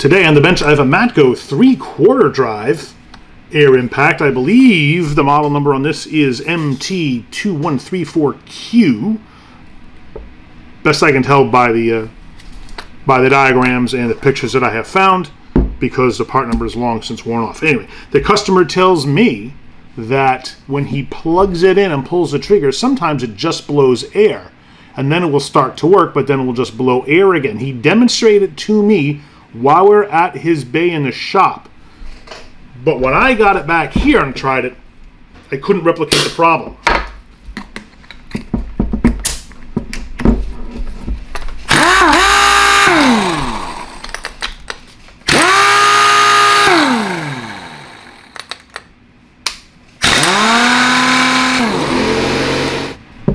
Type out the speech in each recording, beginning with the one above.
Today on the bench I have a Matco 3/4 drive air impact. I believe the model number on this is MT2134Q. Best I can tell by the diagrams and the pictures that I have found, because the part number is long since worn off. Anyway, the customer tells me that when he plugs it in and pulls the trigger, sometimes it just blows air, and then it will start to work, but then it will just blow air again. He demonstrated to me while we're at his bay in the shop. But when I got it back here and tried it, I couldn't replicate the problem.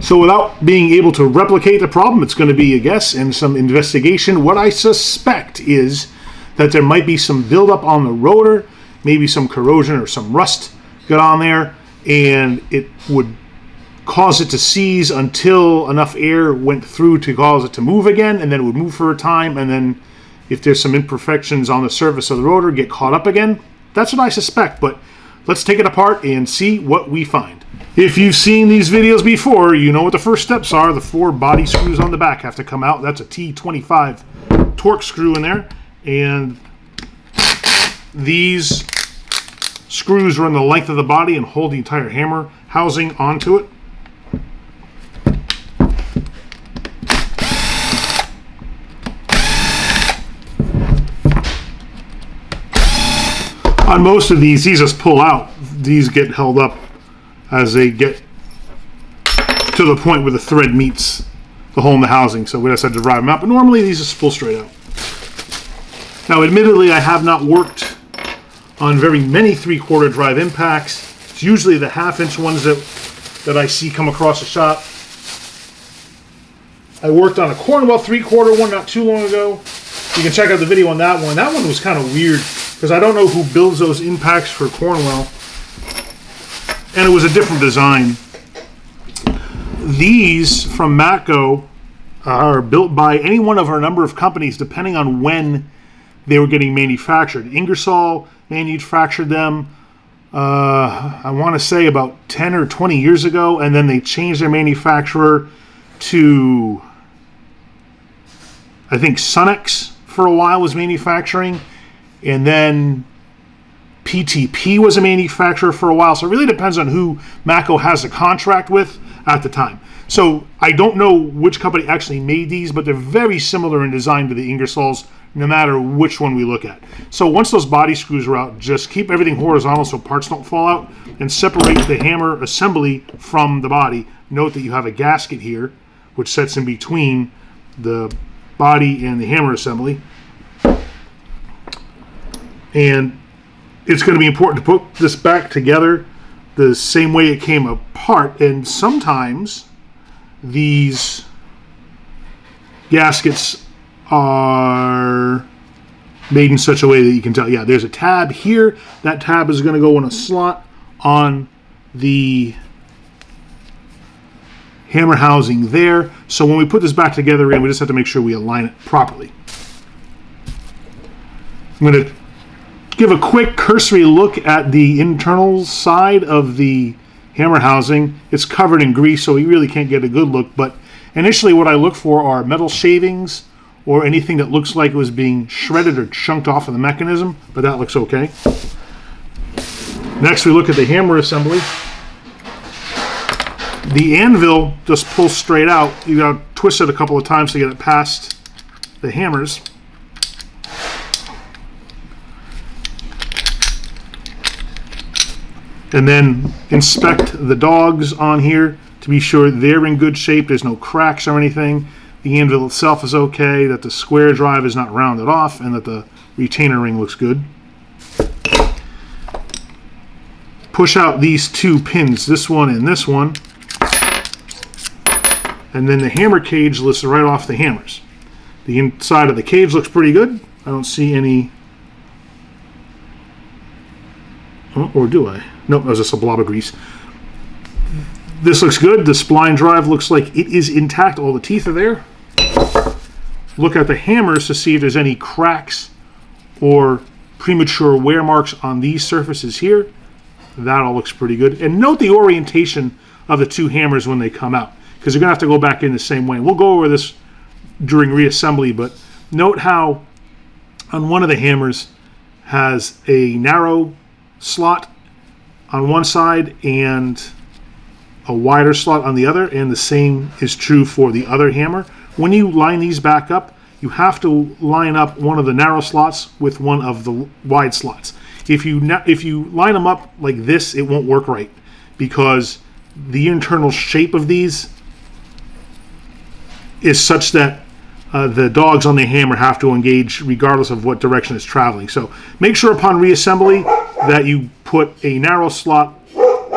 So without being able to replicate the problem, it's going to be a guess and some investigation. What I suspect is that there might be some buildup on the rotor, maybe some corrosion or some rust got on there, and it would cause it to seize until enough air went through to cause it to move again, and then it would move for a time, and then if there's some imperfections on the surface of the rotor, get caught up again. That's what I suspect, but let's take it apart and see what we find. If you've seen these videos before, you know what the first steps are. The 4 body screws on the back have to come out. That's a T25 torque screw in there. And these screws run the length of the body and hold the entire hammer housing onto it. On most of these just pull out. These get held up as they get to the point where the thread meets the hole in the housing. So we just had to drive them out. But normally these just pull straight out. Now, admittedly, I have not worked on very many 3/4 drive impacts. It's usually the 1/2-inch ones that I see come across the shop. I worked on a Cornwell 3/4 one not too long ago. You can check out the video on that one. That one was kind of weird because I don't know who builds those impacts for Cornwell. And it was a different design. These from Matco are built by any one of a number of companies depending on when they were getting manufactured. Ingersoll manufactured them, I want to say about 10 or 20 years ago, and then they changed their manufacturer to, I think, Sunex for a while was manufacturing, and then PTP was a manufacturer for a while. So it really depends on who Matco has a contract with at the time. So I don't know which company actually made these, but they're very similar in design to the Ingersolls, no matter which one we look at. So once those body screws are out, just keep everything horizontal so parts don't fall out, and separate the hammer assembly from the body. Note that you have a gasket here, which sits in between the body and the hammer assembly. And it's going to be important to put this back together the same way it came apart. And sometimes these gaskets are made in such a way that you can tell, yeah, there's a tab here. That tab is going to go in a slot on the hammer housing there. So when we put this back together again, we just have to make sure we align it properly. I'm going to give a quick cursory look at the internal side of the hammer housing. It's covered in grease, so you really can't get a good look, but initially what I look for are metal shavings or anything that looks like it was being shredded or chunked off of the mechanism, but that looks okay. Next we look at the hammer assembly. The anvil just pulls straight out. You got to twist it a couple of times to get it past the hammers. And then inspect the dogs on here to be sure they're in good shape. There's no cracks or anything. The anvil itself is okay, that the square drive is not rounded off, and that the retainer ring looks good. Push out these 2 pins, this one and this one. And then the hammer cage lifts right off the hammers. The inside of the cage looks pretty good. I don't see any... Oh, or do I? Nope, that was just a blob of grease. This looks good. The spline drive looks like it is intact. All the teeth are there. Look at the hammers to see if there's any cracks or premature wear marks on these surfaces here. That all looks pretty good. And note the orientation of the two hammers when they come out, because you're going to have to go back in the same way. And we'll go over this during reassembly, but note how on one of the hammers has a narrow slot on one side and a wider slot on the other, and the same is true for the other hammer. When you line these back up, you have to line up one of the narrow slots with one of the wide slots. If you line them up like this, it won't work right, because the internal shape of these is such that the dogs on the hammer have to engage regardless of what direction it's traveling. So make sure upon reassembly that you put a narrow slot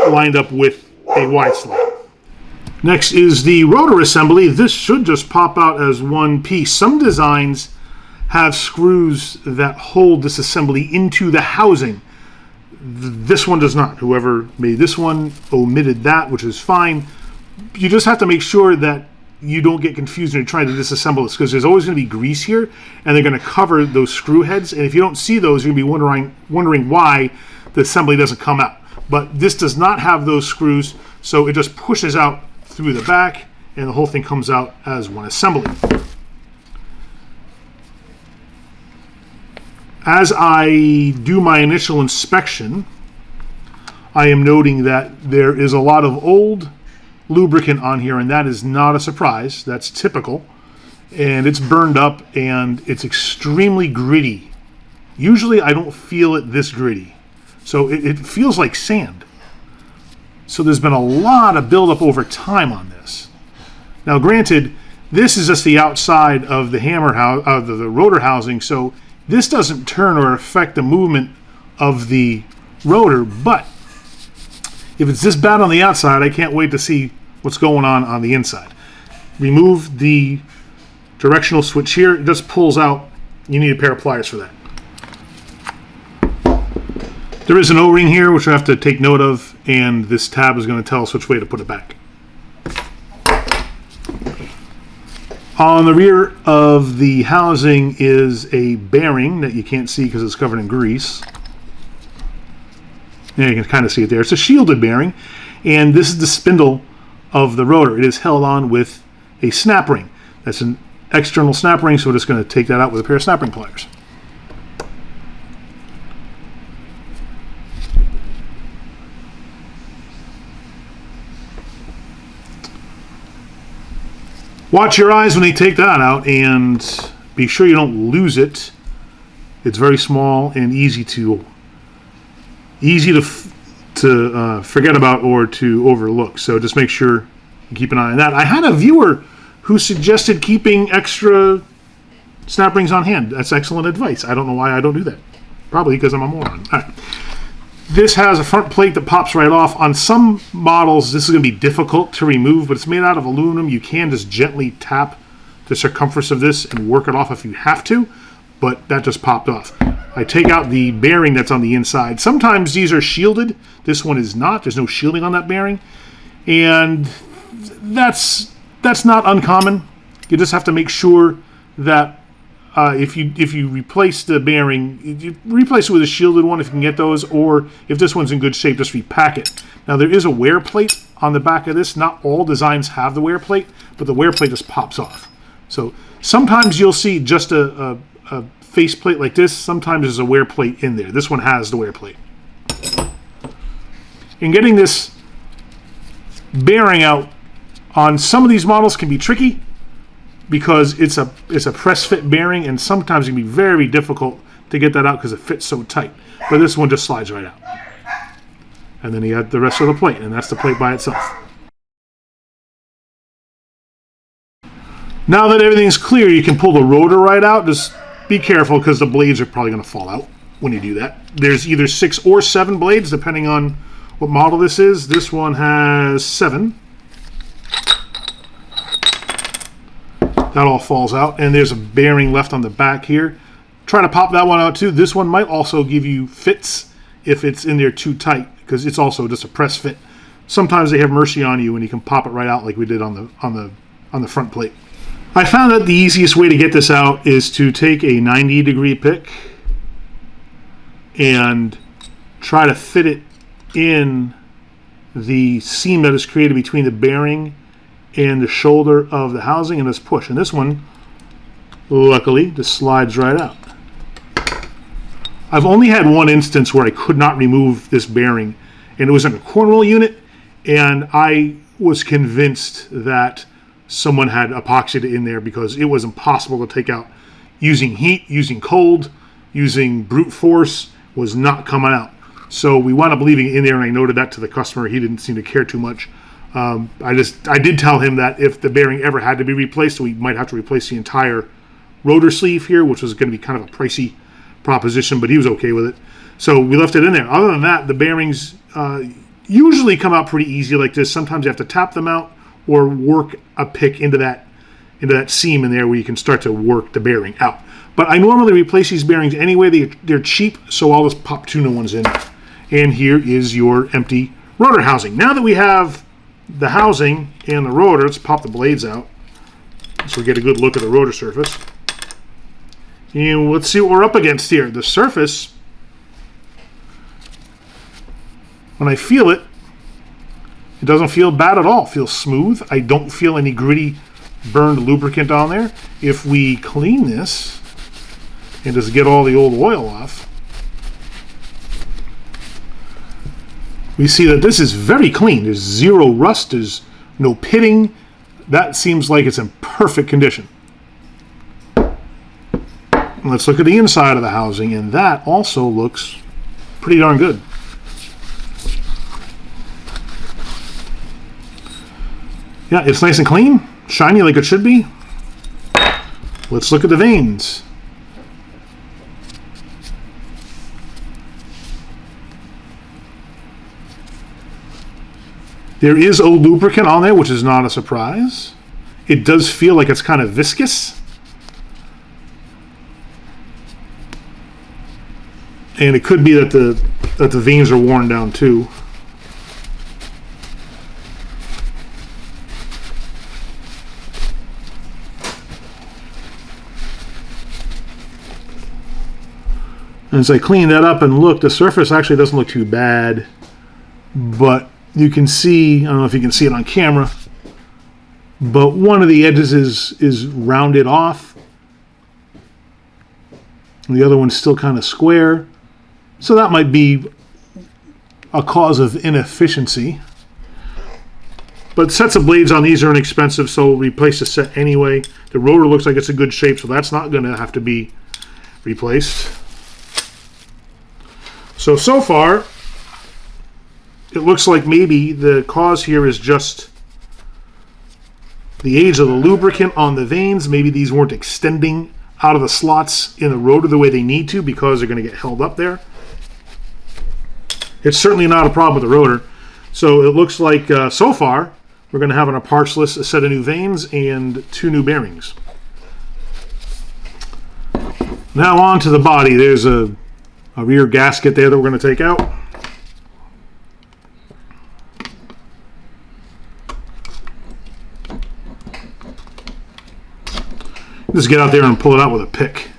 lined up with a wide slot. Next is the rotor assembly. This should just pop out as one piece. Some designs have screws that hold this assembly into the housing. This one does not. Whoever made this one omitted that, which is fine. You just have to make sure that you don't get confused when you're trying to disassemble this, because there's always going to be grease here, and they're going to cover those screw heads. And if you don't see those, you're going to be wondering why the assembly doesn't come out. But this does not have those screws, so it just pushes out through the back, and the whole thing comes out as one assembly. As I do my initial inspection, I am noting that there is a lot of old lubricant on here, and that is not a surprise. That's typical, and it's burned up and it's extremely gritty. Usually I don't feel it this gritty, so it feels like sand. So there's been a lot of buildup over time on this. Now granted, this is just the outside of the hammer house, the rotor housing, so this doesn't turn or affect the movement of the rotor, but if it's this bad on the outside, I can't wait to see what's going on the inside. Remove the directional switch here. It just pulls out. You need a pair of pliers for that. There is an O-ring here, which I have to take note of, and this tab is going to tell us which way to put it back. On the rear of the housing is a bearing that you can't see because it's covered in grease. Yeah, you can kind of see it there. It's a shielded bearing, and this is the spindle of the rotor. It is held on with a snap ring. That's an external snap ring, so we're just going to take that out with a pair of snap ring pliers. Watch your eyes when they take that out, and be sure you don't lose it. It's very small and easy to forget about or to overlook. So just make sure you keep an eye on that. I had a viewer who suggested keeping extra snap rings on hand. That's excellent advice. I don't know why I don't do that. Probably because I'm a moron. All right. This has a front plate that pops right off. On some models, this is going to be difficult to remove, but it's made out of aluminum. You can just gently tap the circumference of this and work it off if you have to, but that just popped off. I take out the bearing that's on the inside. Sometimes these are shielded. This one is not. There's no shielding on that bearing, and that's not uncommon. You just have to make sure that if you replace the bearing, you replace it with a shielded one if you can get those, or if this one's in good shape, just repack it. Now there is a wear plate on the back of this. Not all designs have the wear plate, but the wear plate just pops off. So sometimes you'll see just a face plate like this. Sometimes there's a wear plate in there. This one has the wear plate. And getting this bearing out on some of these models can be tricky, because it's a press fit bearing, and sometimes it can be very difficult to get that out because it fits so tight. But this one just slides right out. And then you add the rest of the plate, and that's the plate by itself. Now that everything's clear, you can pull the rotor right out. Just be careful because the blades are probably going to fall out when you do that. There's either 6 or 7 blades depending on what model this is. This one has 7. That all falls out, and there's a bearing left on the back here. Try to pop that one out too. This one might also give you fits if it's in there too tight, because it's also just a press fit. Sometimes they have mercy on you and you can pop it right out like we did on the front plate. I found that the easiest way to get this out is to take a 90-degree pick and try to fit it in the seam that is created between the bearing and the shoulder of the housing, and just push. And this one, luckily, just slides right out. I've only had one instance where I could not remove this bearing, and it was in a Cornwall unit, and I was convinced that someone had epoxied it in there because it was impossible to take out. Using heat, using cold, using brute force was not coming out. So we wound up leaving it in there, and I noted that to the customer. He didn't seem to care too much. I did tell him that if the bearing ever had to be replaced, we might have to replace the entire rotor sleeve here, which was going to be kind of a pricey proposition, but he was okay with it. So we left it in there. Other than that, the bearings usually come out pretty easy like this. Sometimes you have to tap them out or work a pick into that seam in there where you can start to work the bearing out. But I normally replace these bearings anyway. They're cheap, so I'll just pop 2 new ones in. And here is your empty rotor housing. Now that we have the housing and the rotor, let's pop the blades out so we get a good look at the rotor surface. And let's see what we're up against here. The surface, when I feel it, it doesn't feel bad at all. It feels smooth. I don't feel any gritty burned lubricant on there. If we clean this and just get all the old oil off, we see that this is very clean. There's zero rust, there's no pitting. That seems like it's in perfect condition. Let's look at the inside of the housing, and that also looks pretty darn good. Yeah, it's nice and clean, shiny like it should be. Let's look at the vanes. There is old lubricant on there, which is not a surprise. It does feel like it's kind of viscous. And it could be that the vanes are worn down too. And as I clean that up and look, the surface actually doesn't look too bad, but you can see, I don't know if you can see it on camera, but one of the edges is rounded off. And the other one's still kind of square. So that might be a cause of inefficiency. But sets of blades on these are inexpensive, so we'll replace the set anyway. The rotor looks like it's in good shape, so that's not going to have to be replaced. So far, it looks like maybe the cause here is just the age of the lubricant on the vanes. Maybe these weren't extending out of the slots in the rotor the way they need to because they're going to get held up there. It's certainly not a problem with the rotor. So it looks like so far we're going to have on a parts list a set of new vanes and 2 new bearings. Now on to the body. There's a rear gasket there that we're going to take out. Just get out there and pull it out with a pick.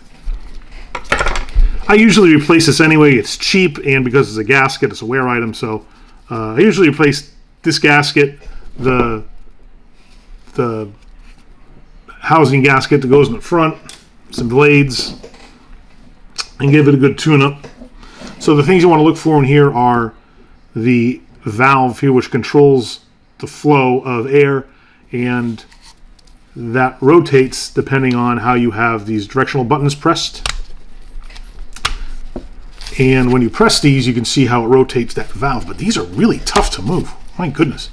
I usually replace this anyway. It's cheap, and because it's a gasket, it's a wear item. So I usually replace this gasket, the housing gasket that goes in the front, some blades, and give it a good tune-up. So the things you want to look for in here are the valve here, which controls the flow of air, and that rotates depending on how you have these directional buttons pressed. And when you press these, you can see how it rotates that valve. But these are really tough to move. My goodness.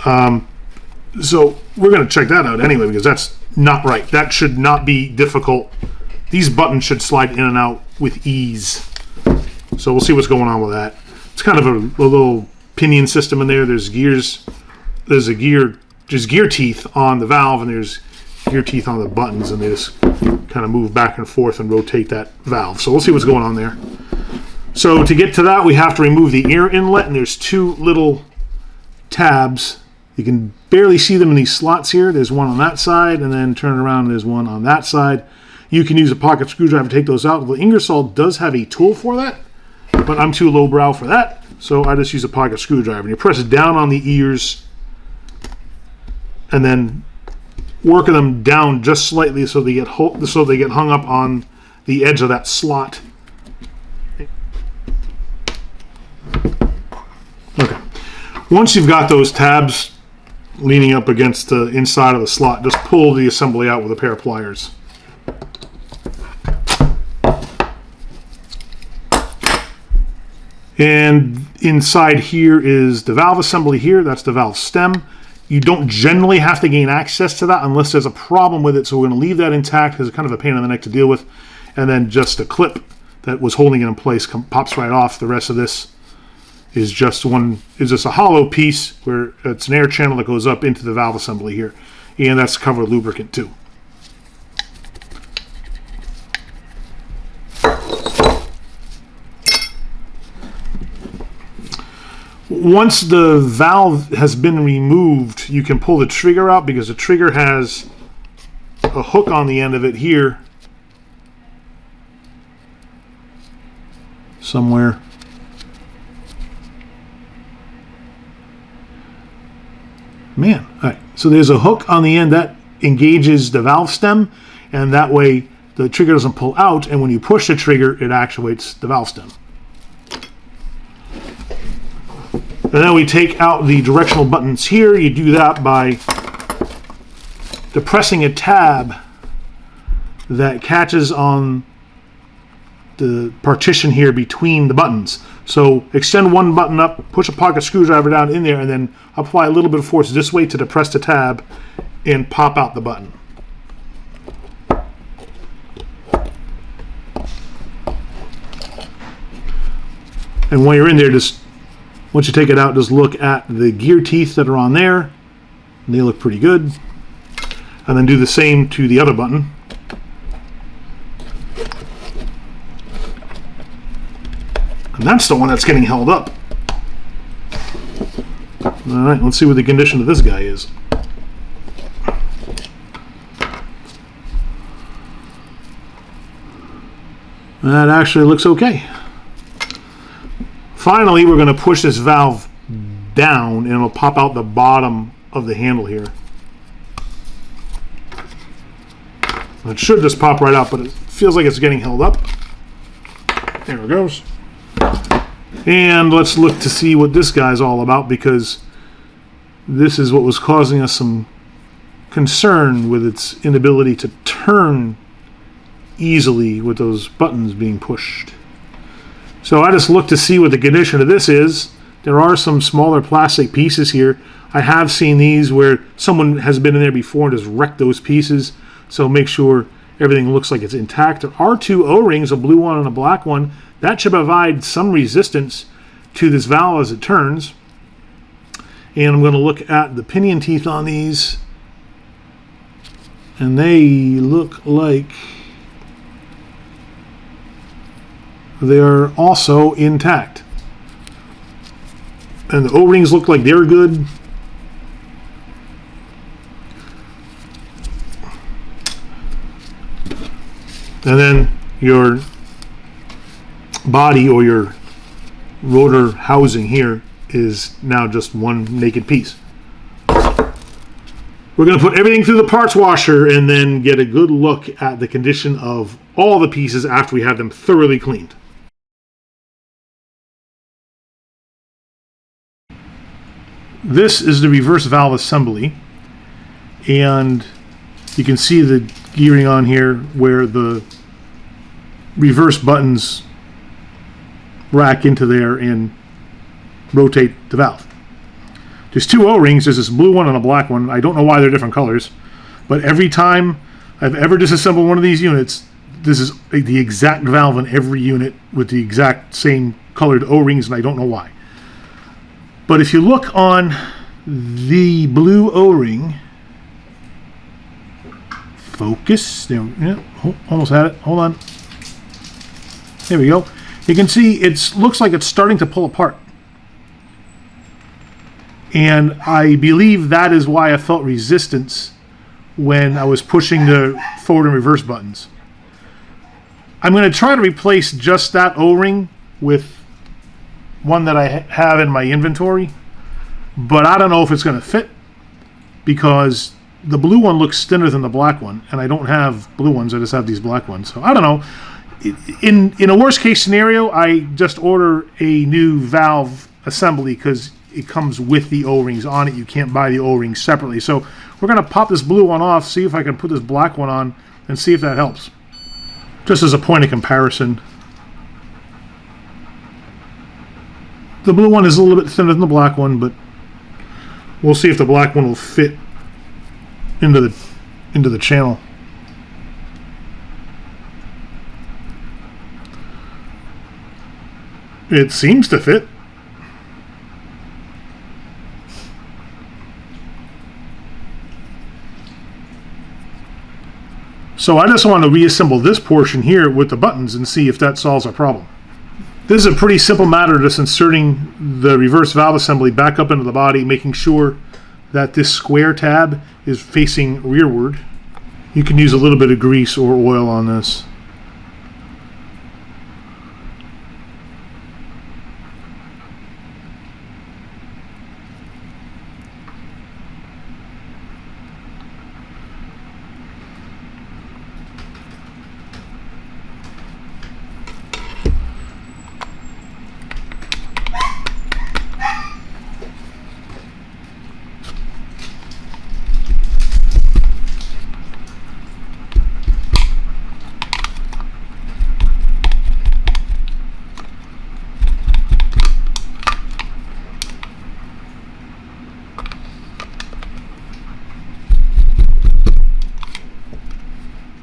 So we're going to check that out anyway, because that's not right. That should not be difficult. These buttons should slide in and out with ease. So we'll see what's going on with that. It's kind of a little pinion system in there. There's gears. There's gear teeth on the valve, and there's gear teeth on the buttons, and they just kind of move back and forth and rotate that valve. So we'll see what's going on there. So to get to that, we have to remove the air inlet, and there's 2 little tabs. You can barely see them in these slots here. There's one on that side, and then turn it around, and there's one on that side. you can use a pocket screwdriver to take those out. The Ingersoll does have a tool for that, but I'm too lowbrow for that, so I just use a pocket screwdriver. And you press down on the ears and then work them down just slightly so they get hung up on the edge of that slot. Okay. Once you've got those tabs leaning up against the inside of the slot, just pull the assembly out with a pair of pliers. And inside here is the valve assembly here. That's the valve stem. You don't generally have to gain access to that unless there's a problem with it, so we're going to leave that intact because it's kind of a pain in the neck to deal with. And then just a clip that was holding it in place pops right off. The rest of this is just a hollow piece where it's an air channel that goes up into the valve assembly here. And that's covered with lubricant too. Once the valve has been removed, you can pull the trigger out because the trigger has a hook on the end of it here somewhere. Man, all right. So there's a hook on the end that engages the valve stem, and that way the trigger doesn't pull out, and when you push the trigger, it actuates the valve stem. And then we take out the directional buttons here. You do that by depressing a tab that catches on the partition here between the buttons. So extend one button up, push a pocket screwdriver down in there, and then apply a little bit of force this way to depress the tab and pop out the button. And while you're in there, once you take it out, just look at the gear teeth that are on there. And they look pretty good. And then do the same to the other button. And that's the one that's getting held up. Alright, let's see what the condition of this guy is. That actually looks okay. Finally, we're going to push this valve down and it'll pop out the bottom of the handle here. It should just pop right out, but it feels like it's getting held up. There it goes. And let's look to see what this guy's all about, because this is what was causing us some concern with its inability to turn easily with those buttons being pushed. So I just looked to see what the condition of this is. There are some smaller plastic pieces here. I have seen these where someone has been in there before and just wrecked those pieces. So make sure everything looks like it's intact. There are two O-rings, a blue one and a black one. That should provide some resistance to this valve as it turns. And I'm going to look at the pinion teeth on these. And they look like they are also intact. And the O-rings look like they're good. And then your body or your rotor housing here is now just one naked piece. We're going to put everything through the parts washer and then get a good look at the condition of all the pieces after we have them thoroughly cleaned. This is the reverse valve assembly, and you can see the gearing on here where the reverse buttons rack into there and rotate the valve. There's two O-rings. There's this blue one and a black one. I don't know why they're different colors, but every time I've ever disassembled one of these units, this is the exact valve in every unit with the exact same colored O-rings, and I don't know why. But if you look on the blue O-ring, focus, there, yeah, almost had it, hold on. There we go. You can see it looks like it's starting to pull apart. And I believe that is why I felt resistance when I was pushing the forward and reverse buttons. I'm going to try to replace just that O-ring with one that I have in my inventory, but I don't know if it's going to fit because the blue one looks thinner than the black one, and I don't have blue ones, I just have these black ones. So I don't know. In a worst case scenario, I just order a new valve assembly because it comes with the O-rings on it. You can't buy the O-rings separately. So we're going to pop this blue one off, see if I can put this black one on, and see if that helps. Just as a point of comparison. The blue one is a little bit thinner than the black one, but we'll see if the black one will fit into the channel. It seems to fit. So I just want to reassemble this portion here with the buttons and see if that solves our problem. This is a pretty simple matter, just inserting the reverse valve assembly back up into the body, making sure that this square tab is facing rearward. You can use a little bit of grease or oil on this.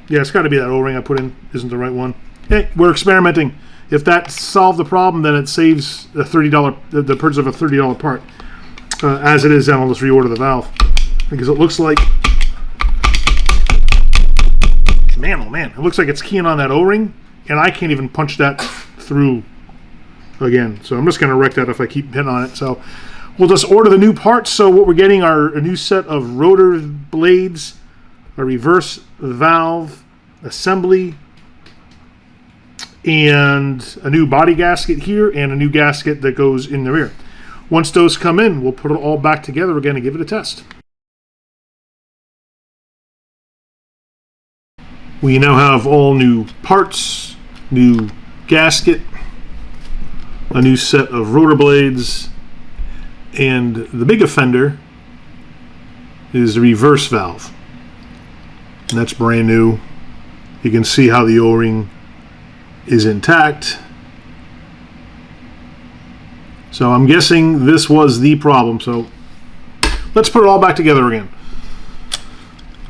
Yeah, it's got to be that O-ring I put in isn't the right one. Hey, we're experimenting. If that solved the problem, then it saves the the purchase of a $30 part. As it is, then I'll just reorder the valve because it looks like, man, oh man, it looks like it's keying on that O-ring, and I can't even punch that through again. So I'm just going to wreck that if I keep hitting on it. So we'll just order the new parts. So what we're getting are a new set of rotor blades, a reverse valve assembly, and a new body gasket here, and a new gasket that goes in the rear. Once those come in, we'll put it all back together again and give it a test. We now have all new parts, new gasket, a new set of rotor blades, and the big offender is the reverse valve. And that's brand new. You can see how the O-ring is intact. So I'm guessing this was the problem. So let's put it all back together again.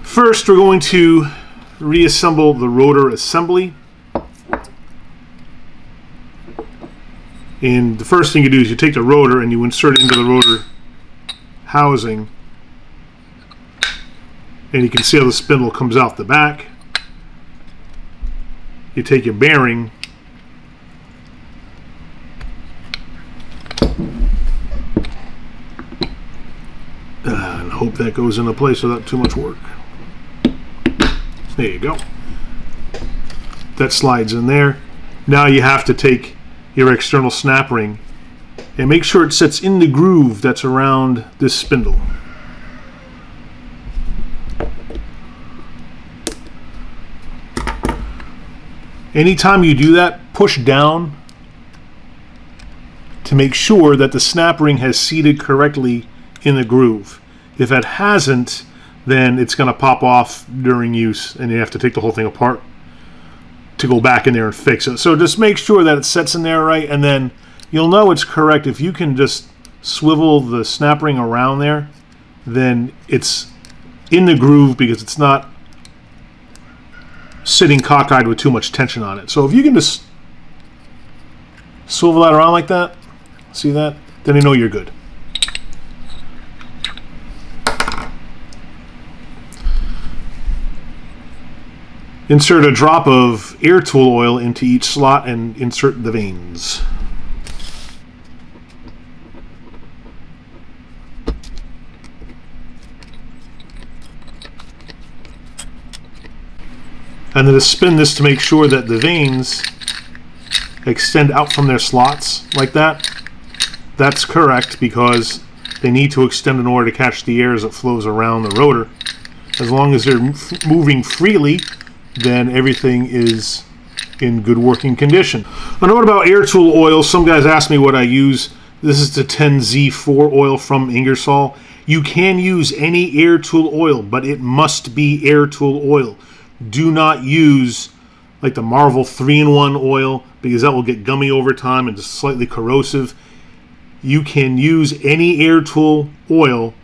First, we're going to reassemble the rotor assembly. And the first thing you do is you take the rotor and you insert it into the rotor housing. And you can see how the spindle comes out the back. You take your bearing and hope that goes into place without too much work. There you go. That slides in there. Now you have to take your external snap ring and make sure it sits in the groove that's around this spindle. Anytime you do that, push down to make sure that the snap ring has seated correctly in the groove. If it hasn't, then it's going to pop off during use and you have to take the whole thing apart to go back in there and fix it. So just make sure that it sets in there right, and then you'll know it's correct if you can just swivel the snap ring around there, then it's in the groove because it's not sitting cockeyed with too much tension on it. So if you can just swivel that around like that, see that? Then you know you're good. Insert a drop of air tool oil into each slot and insert the vanes. And then to spin this to make sure that the vanes extend out from their slots like that. That's correct, because they need to extend in order to catch the air as it flows around the rotor. As long as they're moving freely, then everything is in good working condition. A note about air tool oil. Some guys ask me what I use. This is the 10Z4 oil from Ingersoll. You can use any air tool oil, but it must be air tool oil. Do not use like the Marvel 3-in-1 oil, because that will get gummy over time and just slightly corrosive. You can use any air tool oil.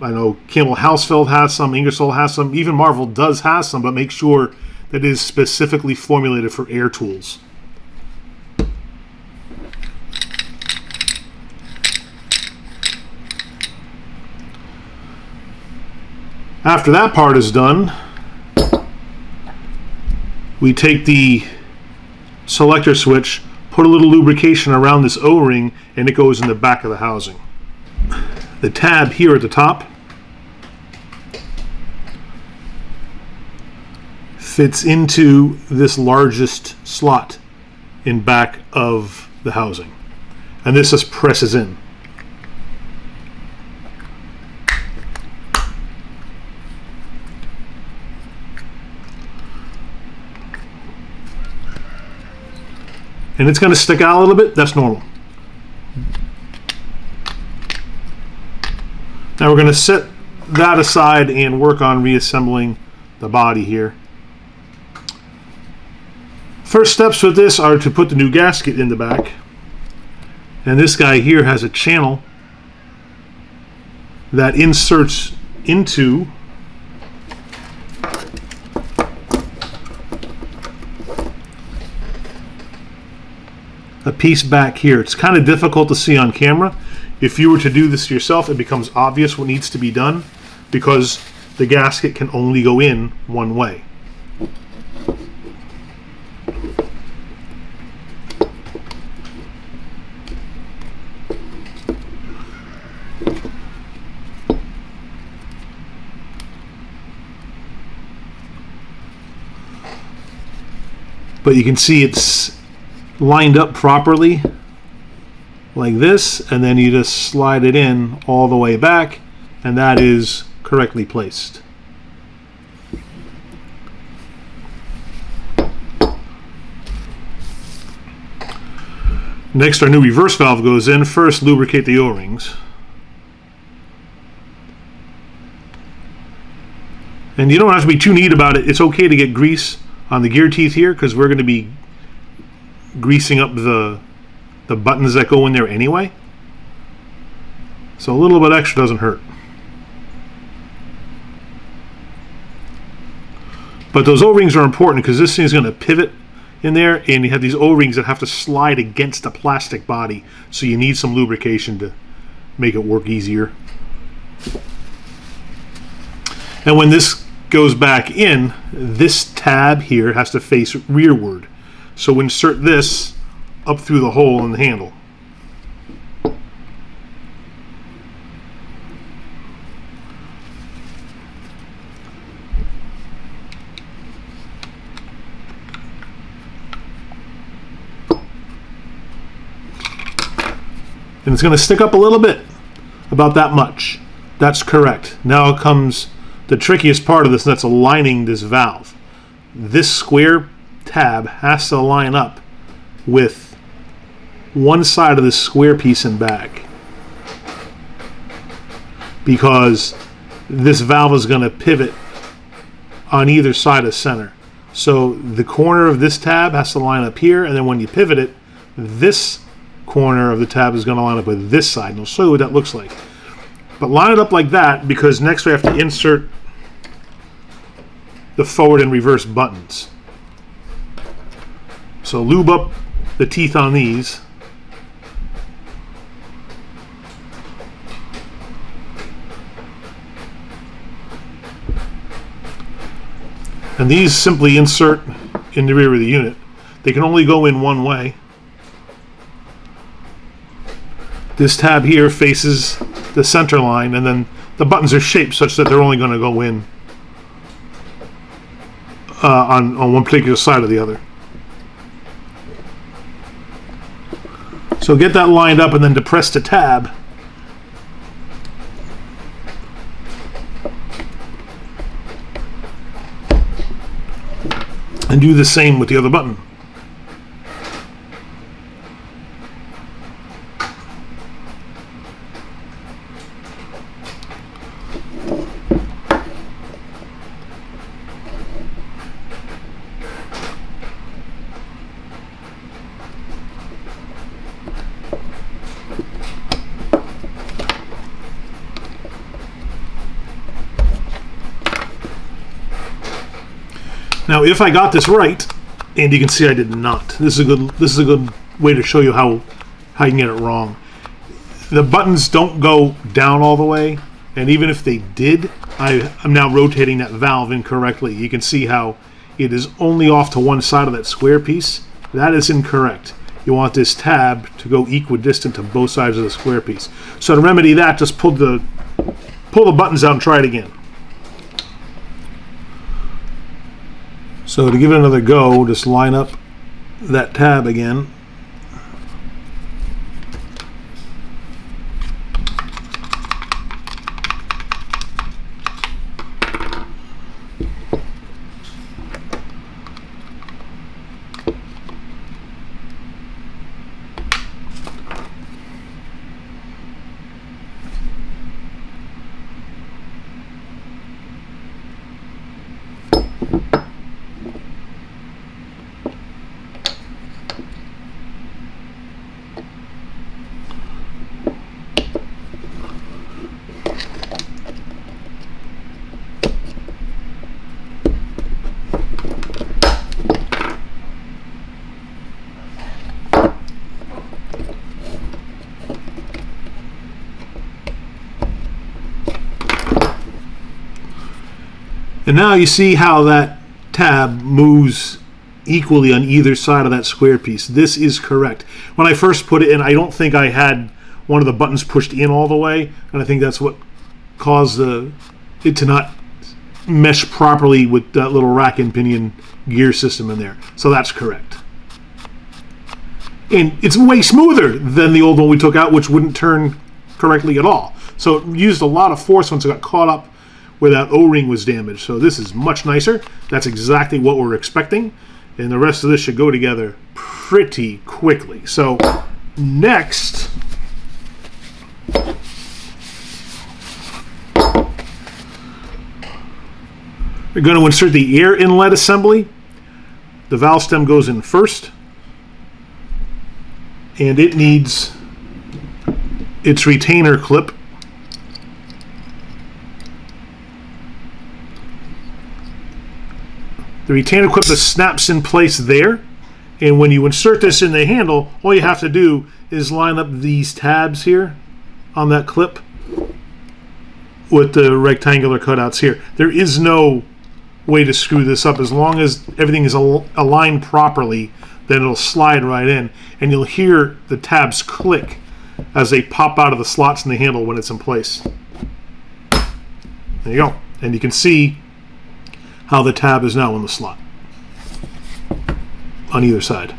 I know Campbell Hausfeld has some, Ingersoll has some, even Marvel does have some, but make sure that it is specifically formulated for air tools. After that part is done, we take the selector switch, put a little lubrication around this O-ring, and it goes in the back of the housing. The tab here at the top fits into this largest slot in back of the housing, and this just presses in. And it's going to stick out a little bit. That's normal. Now we're going to set that aside and work on reassembling the body here. First steps with this are to put the new gasket in the back. And this guy here has a channel that inserts into a piece back here. It's kind of difficult to see on camera. If you were to do this yourself, it becomes obvious what needs to be done, because the gasket can only go in one way. But you can see it's lined up properly like this, and then you just slide it in all the way back, and that is correctly placed. Next, our new reverse valve goes in. First, lubricate the O-rings. And you don't have to be too neat about it. It's okay to get grease on the gear teeth here, because we're going to be greasing up the buttons that go in there anyway. So a little bit extra doesn't hurt. But those O-rings are important, because this thing is going to pivot in there, and you have these O-rings that have to slide against the plastic body, so you need some lubrication to make it work easier. And when this goes back in, this tab here has to face rearward. So insert this up through the hole in the handle. And it's going to stick up a little bit, about that much. That's correct. Now comes the trickiest part of this, and that's aligning this valve. This square tab has to line up with one side of this square piece in back, because this valve is going to pivot on either side of center. So the corner of this tab has to line up here, and then when you pivot it, this corner of the tab is going to line up with this side, and I'll show you what that looks like. But line it up like that, because next we have to insert the forward and reverse buttons. So lube up the teeth on these. And these simply insert in the rear of the unit. They can only go in one way. This tab here faces the center line, and then the buttons are shaped such that they're only going to go in on one particular side or the other. So get that lined up and then depress the tab. And do the same with the other button. Now, if I got this right, and you can see I did not. This is a good way to show you how you can get it wrong. The buttons don't go down all the way, and even if they did, I'm now rotating that valve incorrectly. You can see how it is only off to one side of that square piece. That is incorrect. You want this tab to go equidistant to both sides of the square piece. So to remedy that, just pull the buttons out and try it again. So to give it another go, just line up that tab again. And now you see how that tab moves equally on either side of that square piece. This is correct. When I first put it in, I don't think I had one of the buttons pushed in all the way, and I think that's what caused it to not mesh properly with that little rack and pinion gear system in there. So that's correct. And it's way smoother than the old one we took out, which wouldn't turn correctly at all. So it used a lot of force once it got caught up where that O-ring was damaged. So this is much nicer. That's exactly what we're expecting. And the rest of this should go together pretty quickly. So next, we're going to insert the air inlet assembly. The valve stem goes in first, and it needs its retainer clip. The retainer clip that snaps in place there, and when you insert this in the handle, all you have to do is line up these tabs here on that clip with the rectangular cutouts here. There is no way to screw this up. As long as everything is aligned properly, then it'll slide right in, and you'll hear the tabs click as they pop out of the slots in the handle when it's in place. There you go. And you can see how the tab is now in the slot on either side.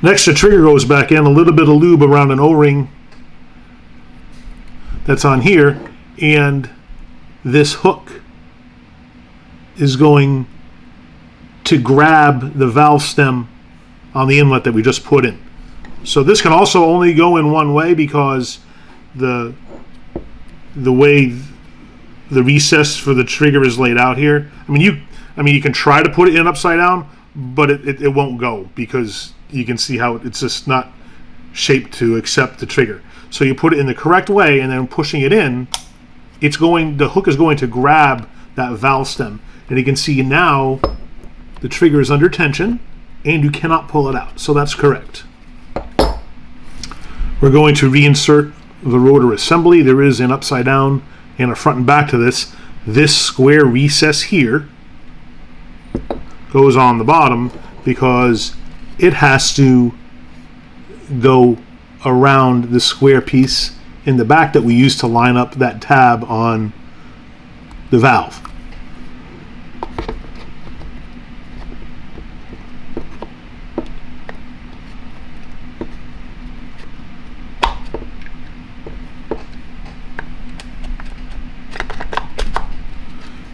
Next, the trigger goes back in, a little bit of lube around an O-ring that's on here, and this hook is going to grab the valve stem on the inlet that we just put in. So this can also only go in one way because the way the recess for the trigger is laid out here. I mean, you can try to put it in upside down, but it won't go because you can see how it's just not shaped to accept the trigger. So you put it in the correct way, and then pushing it in, the hook is going to grab that valve stem, and you can see now the trigger is under tension, and you cannot pull it out. So that's correct. We're going to reinsert the rotor assembly. There is an upside down and a front and back to this. This square recess here goes on the bottom because it has to go around the square piece in the back that we used to line up that tab on the valve.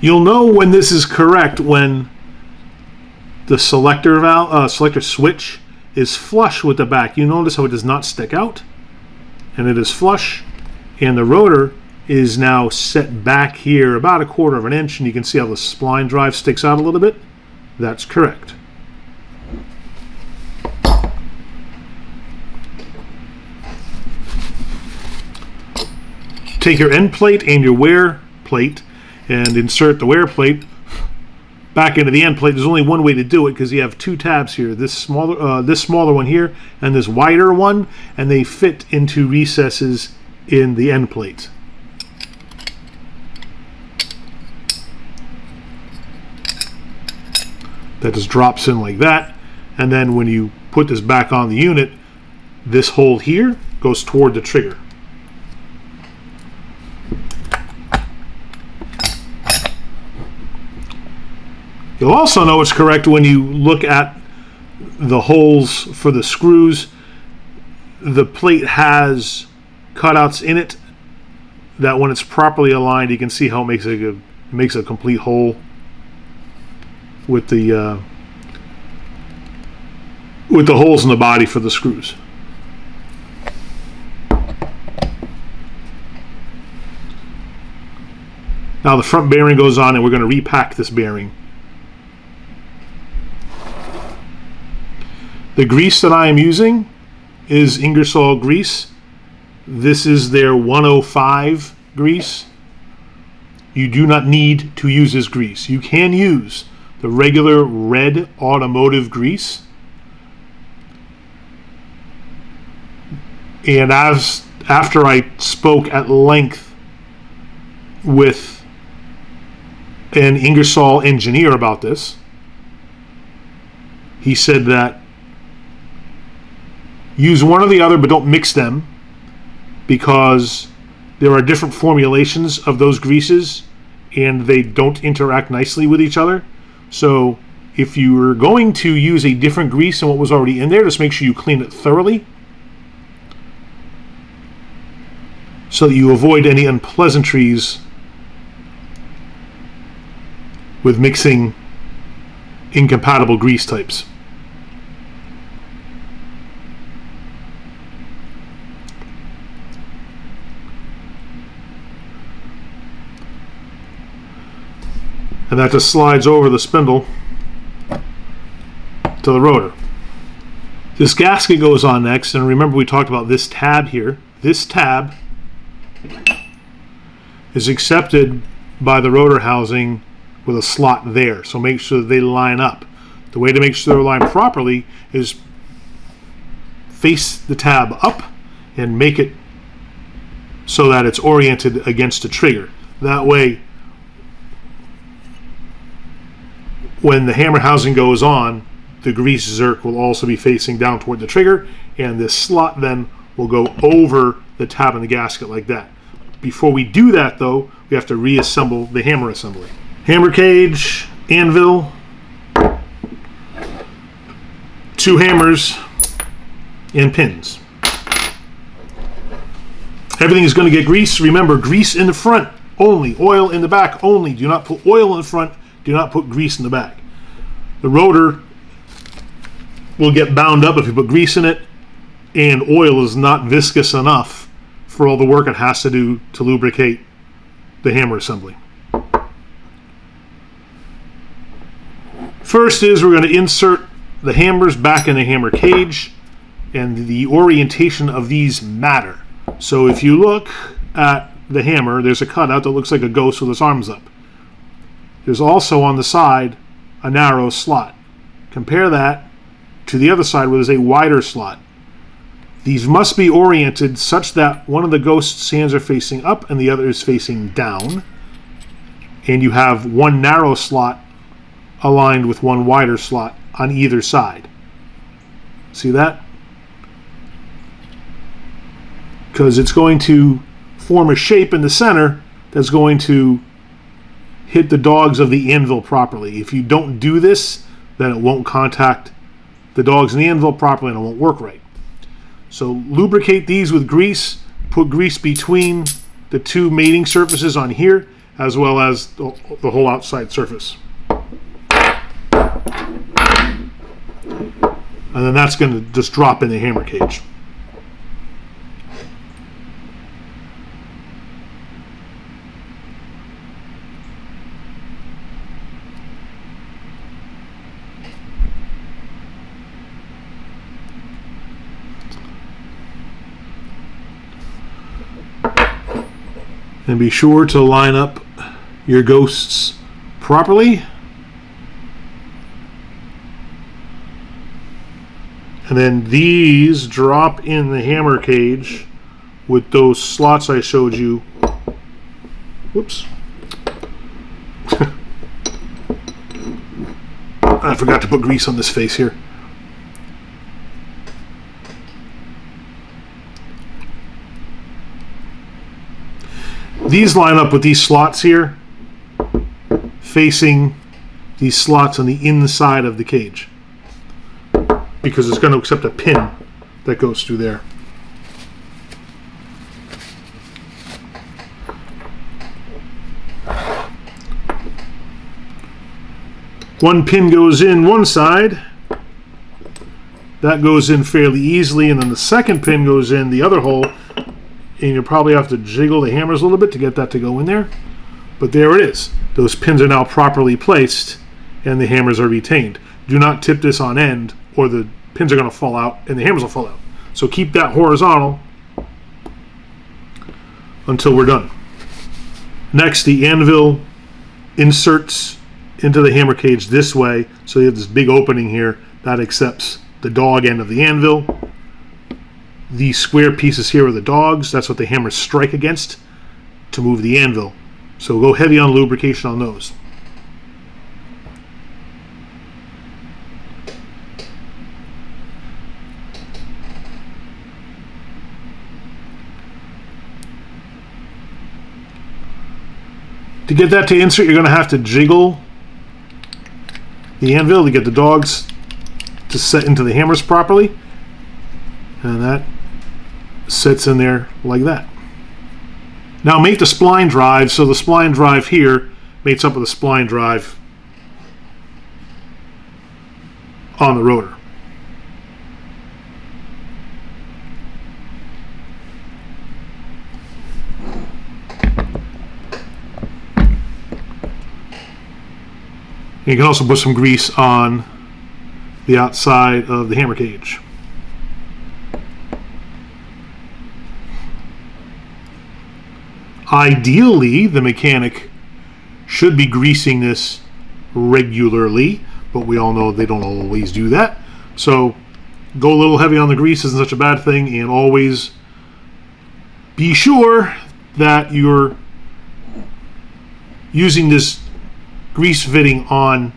You'll know when this is correct when the selector switch is flush with the back. You notice how it does not stick out, and it is flush, and the rotor is now set back here about 1/4 of an inch, and you can see how the spline drive sticks out a little bit. That's correct. Take your end plate and your wear plate and insert the wear plate back into the end plate. There's only one way to do it because you have two tabs here, this smaller one here and this wider one, and they fit into recesses in the end plate. That just drops in like that, and then when you put this back on the unit, this hole here goes toward the trigger. You'll also know it's correct when you look at the holes for the screws. The plate has cutouts in it that when it's properly aligned, you can see how it makes a complete hole with the holes in the body for the screws. Now the front bearing goes on, and we're going to repack this bearing. The grease that I am using is Ingersoll grease. This is their 105 grease. You do not need to use this grease. You can use the regular red automotive grease. And after I spoke at length with an Ingersoll engineer about this, he said that use one or the other, but don't mix them, because there are different formulations of those greases and they don't interact nicely with each other. So if you are going to use a different grease than what was already in there, just make sure you clean it thoroughly so that you avoid any unpleasantries with mixing incompatible grease types. And that just slides over the spindle to the rotor. This gasket goes on next, and remember we talked about this tab here. This tab is accepted by the rotor housing with a slot there, so make sure that they line up. The way to make sure they're aligned properly is face the tab up and make it so that it's oriented against the trigger. That way, when the hammer housing goes on, the grease zerk will also be facing down toward the trigger, and this slot then will go over the tab in the gasket like that. Before we do that though, we have to reassemble the hammer assembly. Hammer cage, anvil, 2 hammers, and pins. Everything is going to get grease. Remember, grease in the front only, oil in the back only. Do not put oil in the front, do not put grease in the back. The rotor will get bound up if you put grease in it, and oil is not viscous enough for all the work it has to do to lubricate the hammer assembly. First is we're going to insert the hammers back in the hammer cage, and the orientation of these matter. So if you look at the hammer, there's a cutout that looks like a ghost with its arms up. There's also on the side a narrow slot. Compare that to the other side where there's a wider slot. These must be oriented such that one of the ghost's hands are facing up and the other is facing down, and you have one narrow slot aligned with one wider slot on either side. See that? Because it's going to form a shape in the center that's going to hit the dogs of the anvil properly. If you don't do this, then it won't contact the dogs in the anvil properly and it won't work right. So lubricate these with grease, put grease between the 2 mating surfaces on here, as well as the whole outside surface. And then that's going to just drop in the hammer cage. And be sure to line up your ghosts properly. And then these drop in the hammer cage with those slots I showed you. Whoops. I forgot to put grease on this face here. These line up with these slots here, facing these slots on the inside of the cage, because it's going to accept a pin that goes through there. One pin goes in one side, that goes in fairly easily, and then the second pin goes in the other hole, and you'll probably have to jiggle the hammers a little bit to get that to go in there. But there it is. Those pins are now properly placed and the hammers are retained. Do not tip this on end or the pins are going to fall out and the hammers will fall out. So keep that horizontal until we're done. Next, the anvil inserts into the hammer cage this way. So you have this big opening here that accepts the dog end of the anvil. These square pieces here are the dogs. That's what the hammers strike against to move the anvil. So go heavy on lubrication on those. To get that to insert, you're going to have to jiggle the anvil to get the dogs to set into the hammers properly. And that sits in there like that. Now make the spline drive, so the spline drive here mates up with the spline drive on the rotor. You can also put some grease on the outside of the hammer cage. Ideally, the mechanic should be greasing this regularly, but we all know they don't always do that. So go a little heavy on the grease isn't such a bad thing, and always be sure that you're using this grease fitting on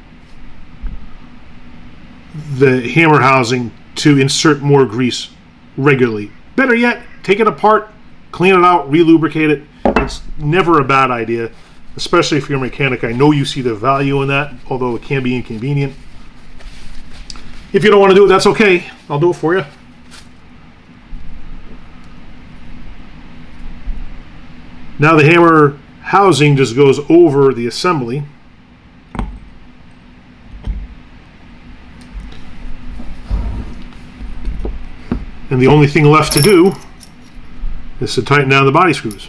the hammer housing to insert more grease regularly. Better yet, take it apart, clean it out, re-lubricate it. It's never a bad idea, especially if you're a mechanic. I know you see the value in that, although it can be inconvenient. If you don't want to do it, that's okay. I'll do it for you. Now the hammer housing just goes over the assembly. And the only thing left to do is to tighten down the body screws.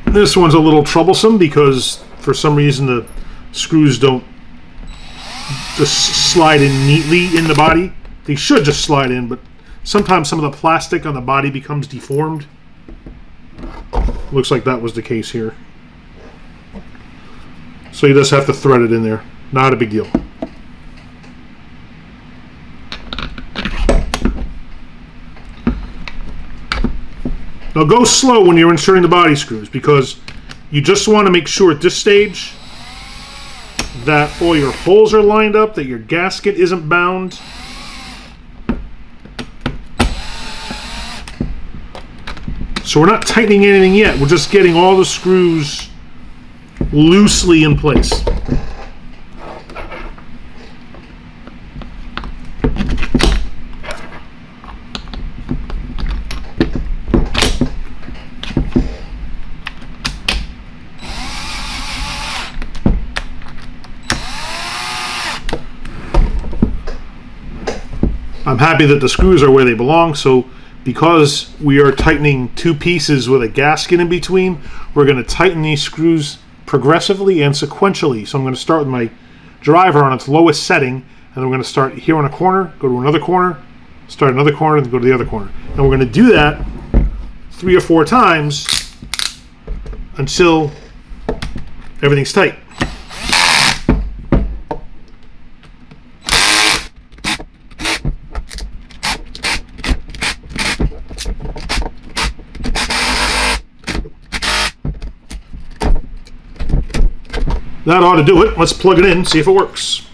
This one's a little troublesome because for some reason the screws don't just slide in neatly in the body. They should just slide in, but sometimes some of the plastic on the body becomes deformed. Looks like that was the case here. So you just have to thread it in there. Not a big deal. Now go slow when you're inserting the body screws, because you just want to make sure at this stage that all your holes are lined up, that your gasket isn't bound. So we're not tightening anything yet, we're just getting all the screws loosely in place. I'm happy that the screws are where they belong, so because we are tightening two pieces with a gasket in between, we're going to tighten these screws progressively and sequentially. So I'm going to start with my driver on its lowest setting, and then we're going to start here on a corner, go to another corner, start another corner, and go to the other corner. And we're going to do that 3 or 4 times until everything's tight. That ought to do it. Let's plug it in, see if it works.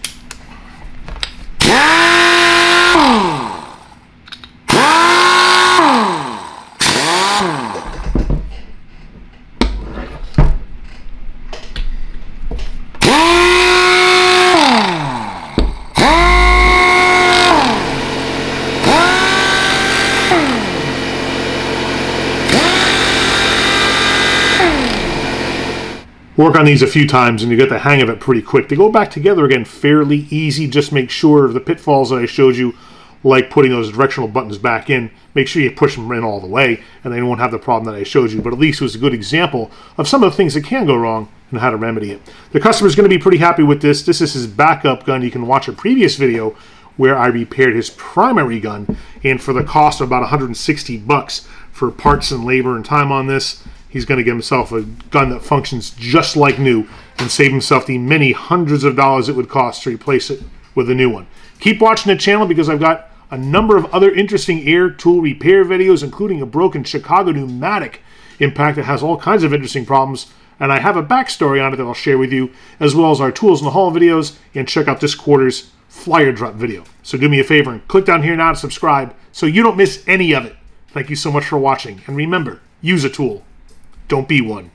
Work on these a few times and you get the hang of it pretty quick. They go back together again fairly easy. Just make sure of the pitfalls that I showed you, like putting those directional buttons back in. Make sure you push them in all the way and then you won't have the problem that I showed you. But at least it was a good example of some of the things that can go wrong and how to remedy it. The customer's going to be pretty happy with this. This is his backup gun. You can watch a previous video where I repaired his primary gun, and for the cost of about 160 bucks for parts and labor and time on this, he's going to get himself a gun that functions just like new and save himself the many hundreds of dollars it would cost to replace it with a new one. Keep watching the channel because I've got a number of other interesting air tool repair videos, including a broken Chicago pneumatic impact that has all kinds of interesting problems, and I have a backstory on it that I'll share with you, as well as our Tools in the Hall videos, and check out this quarter's flyer drop video. So do me a favor and click down here now to subscribe so you don't miss any of it. Thank you so much for watching, and remember, use a tool. Don't be one.